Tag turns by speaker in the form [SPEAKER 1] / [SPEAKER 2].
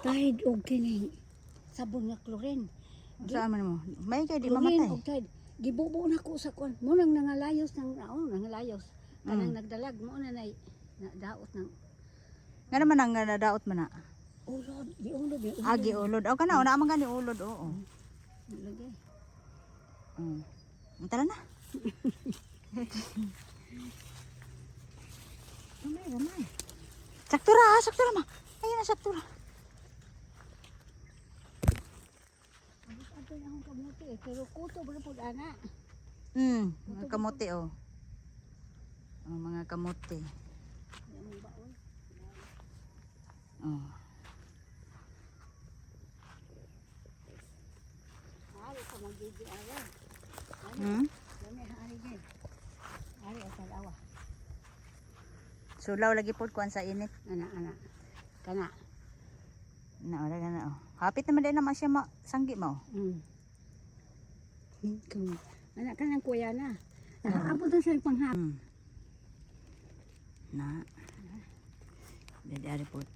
[SPEAKER 1] Tahid og kining sabon nga chlorine.
[SPEAKER 2] Saan man mo? May kay di
[SPEAKER 1] Chlorine
[SPEAKER 2] mamatay.
[SPEAKER 1] og tahid. Gibubo na ko sa kon. Mo nang nangalayos nangalayos. Kanang nagdalag mo na daot ng
[SPEAKER 2] Nga naman ang nadaot man na.
[SPEAKER 1] ulod, giulod.
[SPEAKER 2] Agi ulod. O kana na man gani ulod oo.
[SPEAKER 1] Lagi.
[SPEAKER 2] Tara na. Ramay. Saktura ma. Ayun na saktura.
[SPEAKER 1] Ato na akong kamuti pero kuto ba pud ana.
[SPEAKER 2] Mga kamote oh. Mga kamote.
[SPEAKER 1] Yung baon.
[SPEAKER 2] Oh.
[SPEAKER 1] Ari ka magigi ara. Dami hari din. Ari sa lawa.
[SPEAKER 2] Sulaw lagi pod kuan sa init.
[SPEAKER 1] Ana. Kana.
[SPEAKER 2] Wala na oh. Hapit naman din naman siya sanggi mo.
[SPEAKER 1] Anak ka ng kuya na. Nakaabot na sa panghap.
[SPEAKER 2] Na. Dari pod.